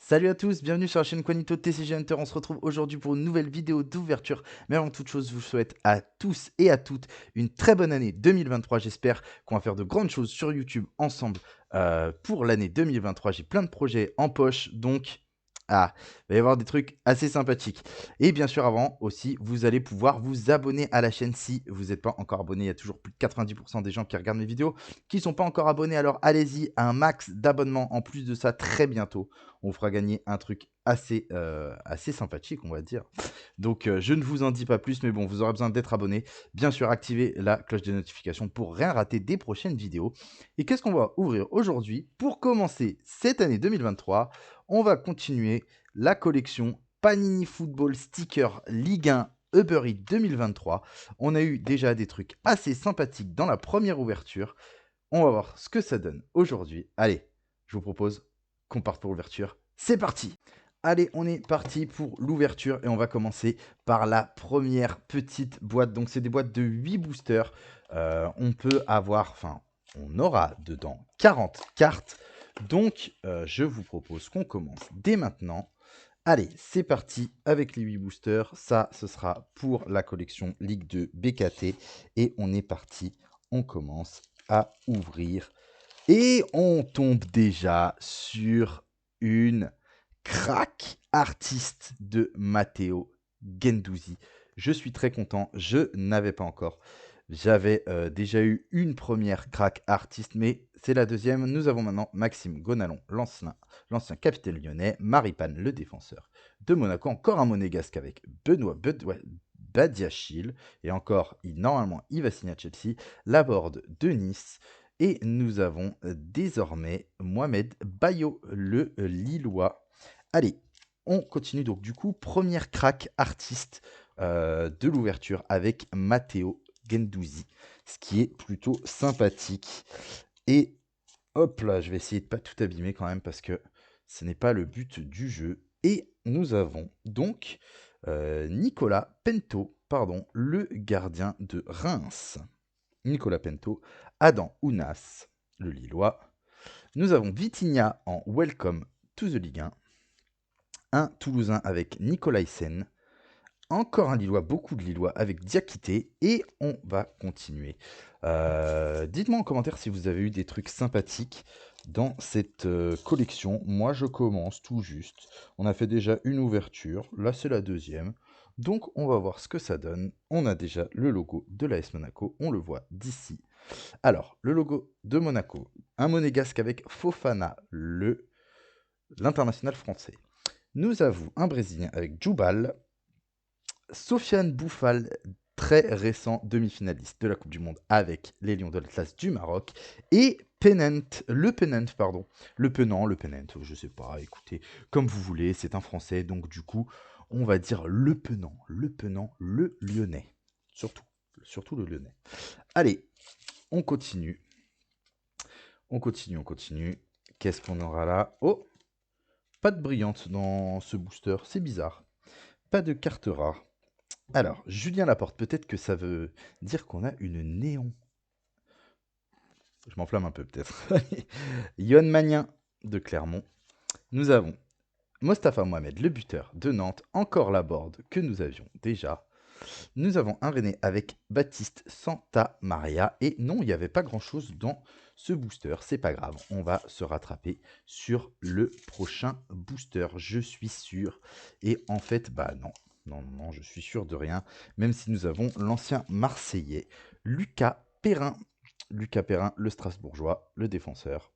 Salut à tous, bienvenue sur la chaîne Quanito TCG Hunter. On se retrouve aujourd'hui pour une nouvelle vidéo d'ouverture. Mais avant toute chose, je vous souhaite à tous et à toutes une très bonne année 2023. J'espère qu'on va faire de grandes choses sur YouTube ensemble pour l'année 2023. J'ai plein de projets en poche, donc il va y avoir des trucs assez sympathiques. Et bien sûr, avant aussi, vous allez pouvoir vous abonner à la chaîne si vous n'êtes pas encore abonné. Il y a toujours plus de 90% des gens qui regardent mes vidéos qui ne sont pas encore abonnés. Alors allez-y, un max d'abonnements. En plus de ça, très bientôt on fera gagner un truc assez sympathique, on va dire. Donc, je ne vous en dis pas plus, mais bon, vous aurez besoin d'être abonné. Bien sûr, activez la cloche de notification pour rien rater des prochaines vidéos. Et qu'est-ce qu'on va ouvrir aujourd'hui? Pour commencer cette année 2023, on va continuer la collection Panini Football Sticker Ligue 1 Uber Eats 2023. On a eu déjà des trucs assez sympathiques dans la première ouverture. On va voir ce que ça donne aujourd'hui. Allez, je vous propose qu'on parte pour l'ouverture. C'est parti! Allez, on est parti pour l'ouverture et on va commencer par la première petite boîte. Donc, c'est des boîtes de 8 boosters. On peut avoir, enfin, on aura dedans 40 cartes. Donc, je vous propose qu'on commence dès maintenant. Allez, c'est parti avec les 8 boosters. Ça, ce sera pour la collection Ligue 2 BKT. Et on est parti. On commence à ouvrir. Et on tombe déjà sur une crack artiste de Matteo Guendouzi. Je suis très content, je n'avais pas encore. J'avais déjà eu une première crack artiste, mais c'est la deuxième. Nous avons maintenant Maxime Gonalon, l'ancien capitaine lyonnais, Maripane, le défenseur de Monaco, encore un monégasque avec Benoît Badiachil, et encore, normalement, il va signer à Chelsea, Laborde de Nice, et nous avons désormais Mohamed Bayo, le Lillois. Allez, on continue donc du coup, première crack artiste de l'ouverture avec Matteo Guendouzi, ce qui est plutôt sympathique. Et hop là, je vais essayer de pas tout abîmer quand même parce que ce n'est pas le but du jeu. Et nous avons donc Nicolas Pento, le gardien de Reims. Nicolas Pento, Adam Ounas, le Lillois. Nous avons Vitinha en Welcome to the Ligue 1. Un Toulousain avec Nicolas Hyssen. Encore un Lillois, beaucoup de Lillois avec Diakité. Et on va continuer. Dites-moi en commentaire si vous avez eu des trucs sympathiques dans cette collection. Moi, je commence tout juste. On a fait déjà une ouverture. Là, c'est la deuxième. Donc, on va voir ce que ça donne. On a déjà le logo de l'AS Monaco. On le voit d'ici. Alors, le logo de Monaco. Un monégasque avec Fofana, l'international français. Nous avons un Brésilien avec Djoubal, Sofiane Bouffal, très récent demi-finaliste de la Coupe du Monde avec les Lions de l'Atlas du Maroc, et le Penant, je sais pas, écoutez, comme vous voulez, c'est un Français, donc du coup, on va dire le Penant, le Lyonnais, surtout le Lyonnais. Allez, on continue. On continue. Qu'est-ce qu'on aura là? Oh, pas de brillante dans ce booster, c'est bizarre. Pas de carte rare. Alors, Julien Laporte, peut-être que ça veut dire qu'on a une néon. Je m'enflamme un peu peut-être. Yohan Magnin de Clermont. Nous avons Mostafa Mohamed, le buteur de Nantes. Encore Laborde que nous avions déjà. Nous avons un René avec Baptiste Santa Maria. Et non, il n'y avait pas grand-chose dans ce booster. C'est pas grave, on va se rattraper sur le prochain booster, je suis sûr. Et en fait, bah non. Non, je suis sûr de rien. Même si nous avons l'ancien Marseillais, Lucas Perrin. Lucas Perrin, le Strasbourgeois, le défenseur.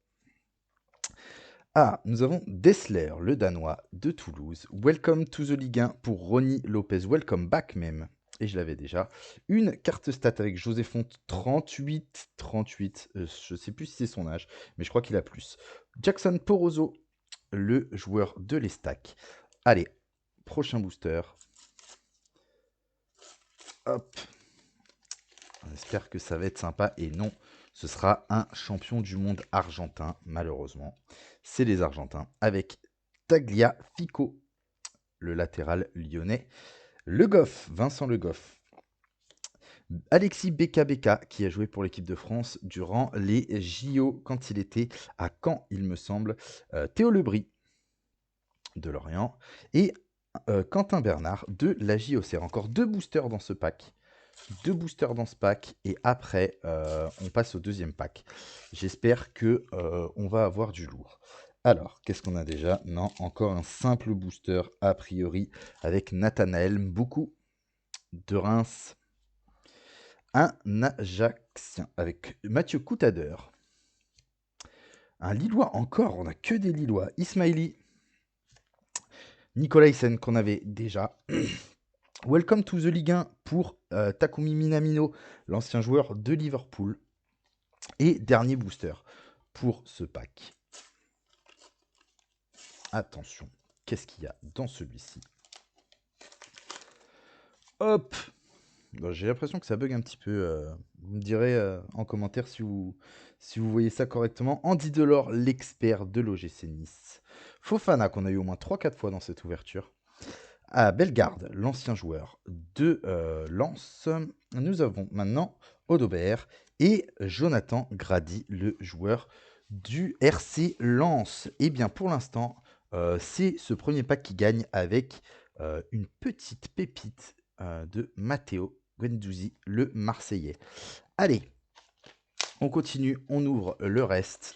Ah, nous avons Dessler, le Danois de Toulouse. Welcome to the Ligue 1 pour Ronny Lopez. Welcome back même. Et je l'avais déjà. Une carte stat avec José Fonte, 38. Je ne sais plus si c'est son âge, mais je crois qu'il a plus. Jackson Poroso, le joueur de l'Estac. Allez, prochain booster. Hop. On espère que ça va être sympa. Et non, ce sera un champion du monde argentin, malheureusement. C'est les Argentins, avec Tagliafico, le latéral lyonnais. Le Goff, Vincent Le Goff. Alexis Beka, qui a joué pour l'équipe de France durant les JO, quand il était à Caen, il me semble. Théo Lebris. de Lorient. Et Quentin Bernard de la JOCR. Encore 2 boosters dans ce pack. 2 boosters dans ce pack. Et après, on passe au deuxième pack. J'espère que on va avoir du lourd. Alors, qu'est-ce qu'on a déjà? Non, encore un simple booster, a priori, avec Nathanaël Mboukou de Reims. Un Ajaxien avec Mathieu Coutadeur. Un Lillois encore, on n'a que des Lillois. Ismaili. Nicolas Hyssen qu'on avait déjà. Welcome to the Ligue 1 pour Takumi Minamino, l'ancien joueur de Liverpool. Et dernier booster pour ce pack. Attention, qu'est-ce qu'il y a dans celui-ci? Hop! Bon, j'ai l'impression que ça bug un petit peu. Vous me direz en commentaire si vous voyez ça correctement. Andy Delors, l'expert de l'OGC Nice. Fofana, qu'on a eu au moins 3-4 fois dans cette ouverture. À Bellegarde, l'ancien joueur de Lens. Nous avons maintenant Odobert et Jonathan Grady, le joueur du RC Lens. Et bien pour l'instant, c'est ce premier pack qui gagne avec une petite pépite de Matteo Guendouzi, le Marseillais. Allez, on continue, on ouvre le reste.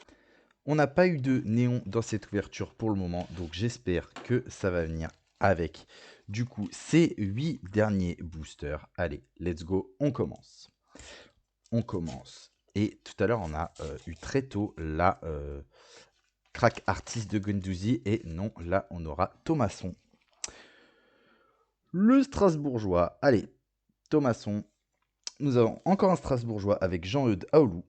On n'a pas eu de néon dans cette ouverture pour le moment, donc j'espère que ça va venir avec. Du coup, ces 8 derniers boosters. Allez, let's go, on commence. On commence. Et tout à l'heure, on a eu très tôt la crack artiste de Guendouzi. Et non, là, on aura Thomasson. Le Strasbourgeois. Allez, Thomasson. Nous avons encore un Strasbourgeois avec Jean-Eudes Aoulou.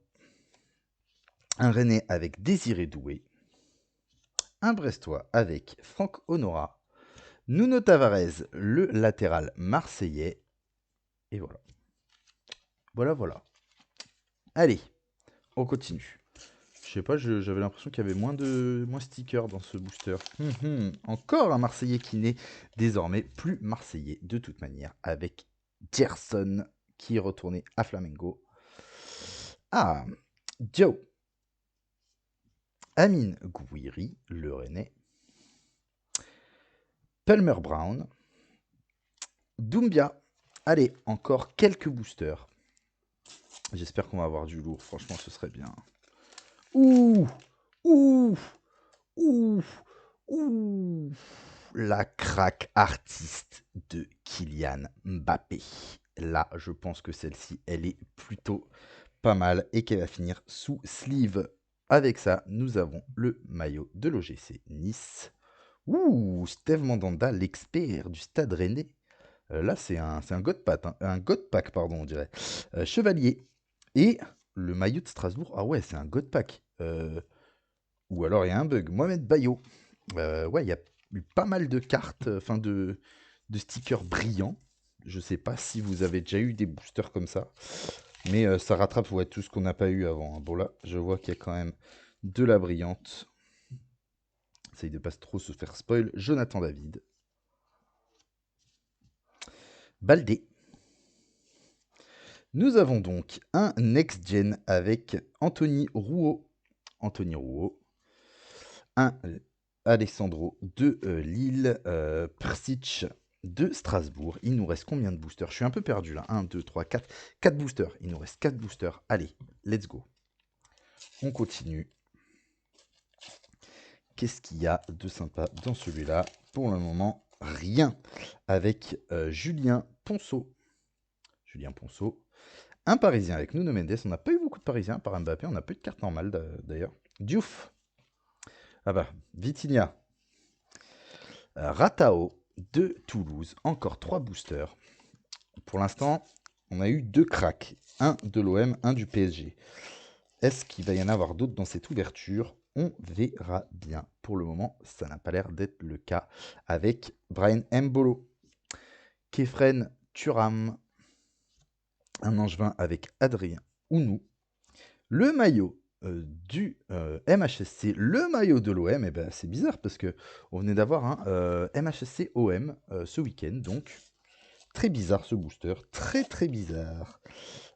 Un Rennais avec Désiré Doué. Un Brestois avec Franck Honora. Nuno Tavares, le latéral marseillais. Et voilà. Voilà. Allez, on continue. Je sais pas, j'avais l'impression qu'il y avait moins de stickers dans ce booster. Encore un Marseillais qui n'est désormais plus Marseillais de toute manière, avec Gerson qui est retourné à Flamengo. Ah, Joe. Amine Gouiri, le Rennais. Palmer Brown. Doumbia. Allez, encore quelques boosters. J'espère qu'on va avoir du lourd, franchement ce serait bien. Ouh, la craque artiste de Kylian Mbappé. Là, je pense que celle-ci, elle est plutôt pas mal et qu'elle va finir sous sleeve. Avec ça, nous avons le maillot de l'OGC Nice. Steve Mandanda, l'expert du Stade Rennais. Là, c'est un God Pack, un God Pack, pardon, on dirait. Chevalier. Et le maillot de Strasbourg. Ah ouais, c'est un God Pack. Ou alors il y a un bug. Mohamed Bayo. Ouais, il y a eu pas mal de cartes, enfin de stickers brillants. Je sais pas si vous avez déjà eu des boosters comme ça. Mais ça rattrape tout ce qu'on n'a pas eu avant. Bon là, je vois qu'il y a quand même de la brillante. Essaye de pas trop se faire spoil. Jonathan David. Baldé. Nous avons donc un next-gen avec Anthony Rouault. Un Alessandro de Lille. Prsic de Strasbourg. Il nous reste combien de boosters? Je suis un peu perdu là. 1, 2, 3, 4. 4 boosters. Il nous reste 4 boosters. Allez, let's go. On continue. Qu'est-ce qu'il y a de sympa dans celui-là? Pour le moment, rien. Avec Julien Ponceau. Un Parisien avec Nuno Mendes. On n'a pas eu beaucoup de Parisiens par Mbappé. On n'a pas eu de carte normale d'ailleurs. Diouf. Ah bah, Vitinha. Ratao de Toulouse. Encore 3 boosters. Pour l'instant, on a eu 2 cracks. Un de l'OM, un du PSG. Est-ce qu'il va y en avoir d'autres dans cette ouverture? On verra bien. Pour le moment, ça n'a pas l'air d'être le cas avec Brian Mbolo. Kefren Turam. Un Angevin avec Adrien Ounou. Le maillot du MHSC, le maillot de l'OM, et ben c'est bizarre parce que on venait d'avoir un MHSC OM ce week-end, donc très bizarre ce booster, très bizarre.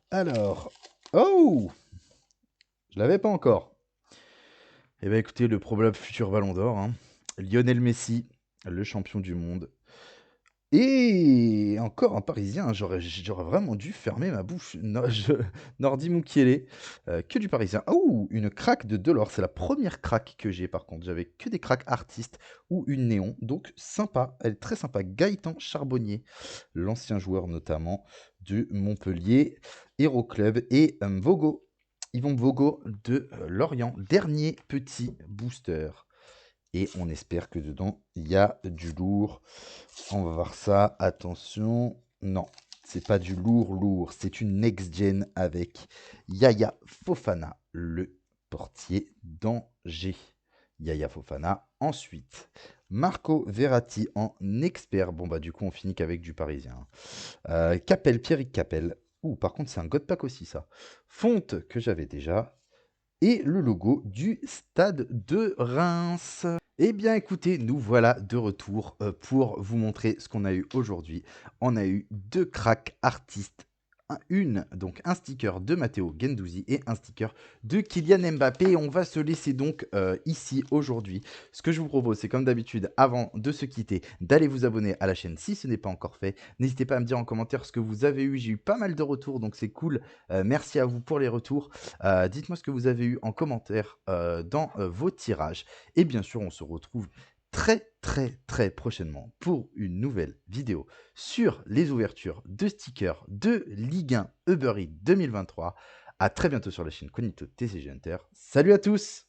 Alors, oh, je l'avais pas encore. Eh ben écoutez, le probable futur Ballon d'Or, hein. Lionel Messi, le champion du monde. Et encore un Parisien, j'aurais vraiment dû fermer ma bouche. No je Nordi Mukiele, que du Parisien. Oh! Une craque de Delors, c'est la première craque que j'ai par contre. J'avais que des craques artistes ou une néon, donc sympa, elle est très sympa. Gaëtan Charbonnier, l'ancien joueur notamment de Montpellier Hero Club et Mvogo, Yvon Mvogo de, Lorient. Dernier petit booster et on espère que dedans, il y a du lourd. On va voir ça. Attention. Non, c'est pas du lourd lourd. C'est une next-gen avec Yaya Fofana, le portier d'Angers. Yaya Fofana. Ensuite, Marco Verratti en expert. Bon, bah, du coup, on finit qu'avec du parisien. Capel, Pierrick Capel. Ouh, par contre, c'est un God Pack aussi, ça. Fonte que j'avais déjà. Et le logo du Stade de Reims. Eh bien écoutez, nous voilà de retour pour vous montrer ce qu'on a eu aujourd'hui. On a eu 2 cracks artistes, donc un sticker de Matteo Guendouzi et un sticker de Kylian Mbappé. On va se laisser donc ici aujourd'hui. Ce que je vous propose, c'est comme d'habitude, avant de se quitter, d'aller vous abonner à la chaîne si ce n'est pas encore fait. N'hésitez pas à me dire en commentaire ce que vous avez eu. J'ai eu pas mal de retours, donc c'est cool. Merci à vous pour les retours. Dites-moi ce que vous avez eu en commentaire dans vos tirages. Et bien sûr, on se retrouve très prochainement pour une nouvelle vidéo sur les ouvertures de stickers de Ligue 1 Uber Eats 2023. À très bientôt sur la chaîne Cognito TCG Hunter. Salut à tous!